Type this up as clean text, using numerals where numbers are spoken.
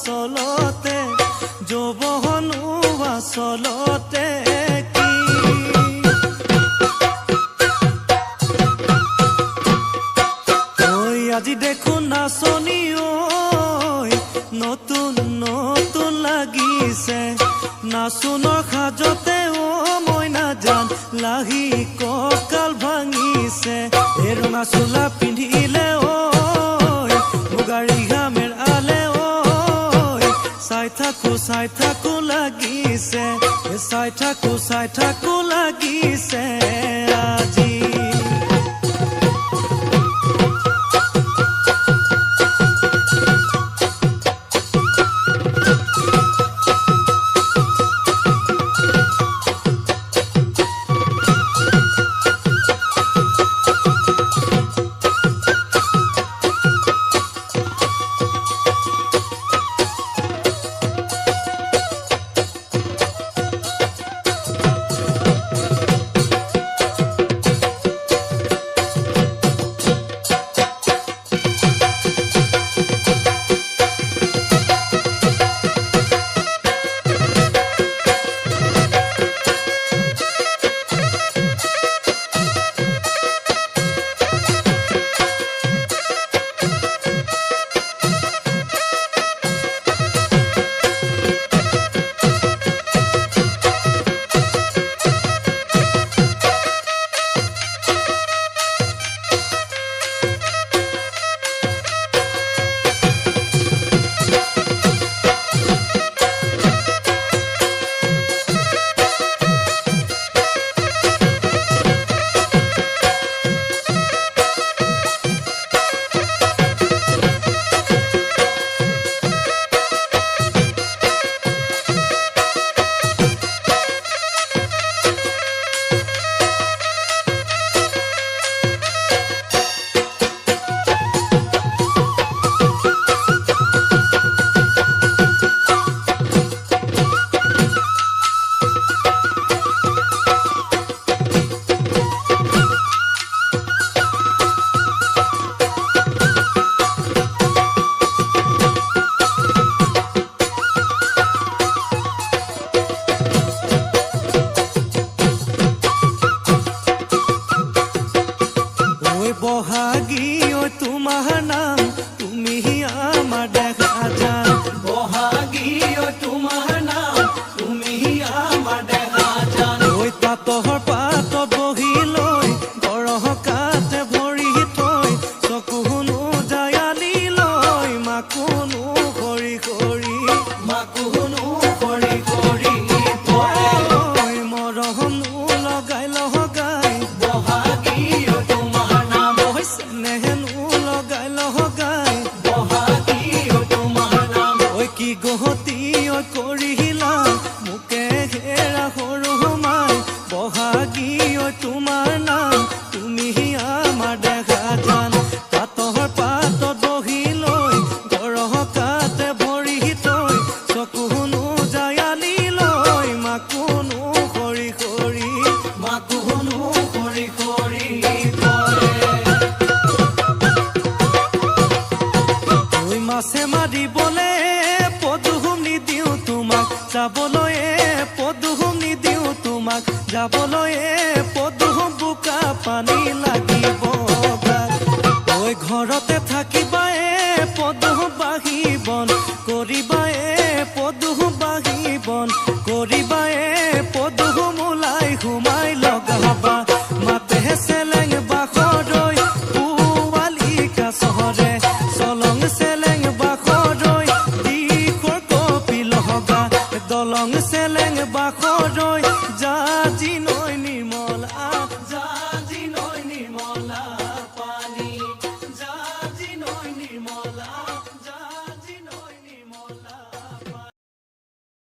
আচলতে যৌৱনো আচলতে কি ঐ আজি দেখোন নাচনি ঐ নতুন নতুন লাগিছে নাচোনৰ সাজতে মই নাজান লাহি কঁকাল ভাঙিছে এই ৰঙা চোলা পিন্ধিলে ঐ মুগাৰী ঘামেৰ আলে ঐ চাই থাকো লাগিছে চাই থাকো লাগিছে আজি বহাগী ঐ তোমাৰ নাম তুমি আমাৰ দেখা যান বহাগী ঐ তোমাৰ নাম তুমি আমাৰ দেখা যান ঐ পাতৰ পাত বহি লৈ গৰহকাতে ভৰি থৈ চকুনো জায়ালি লৈ মাকুনো কৰি মাকুনো কৰি মৰমনো লগাই বহাগী কি গহতি কৰিলা মোকে ঘেৰা সৰু সোমাই বহাগী তোমাৰ নাম তুমি আমাৰ দেখা যান পাতৰ পাতত বহি লৈ গৰহকাতে ভৰি থৈ চকুনো জায়ালি লৈ মাকুনো কৰি মাছে মাৰিবলে পদুম নিদিওঁ তোমাক যাবলৈ পদুম নিদিওঁ তোমাক যাবলৈ পদুম বোকা পানী লাগিব ঐ ঘৰতে থাকিবা পদুম বাঢ়িবন কৰিবা পদুম বাঢ়িবন কৰিবা পদুম ওলাই সোমাই লগাবা মাতে চেলেং বাখৰৈ পুৱালিকা চহৰে চলং চেলেং বাখৰৈ দিশৰ কপি লহগা দলং চেলেং বাখৰৈ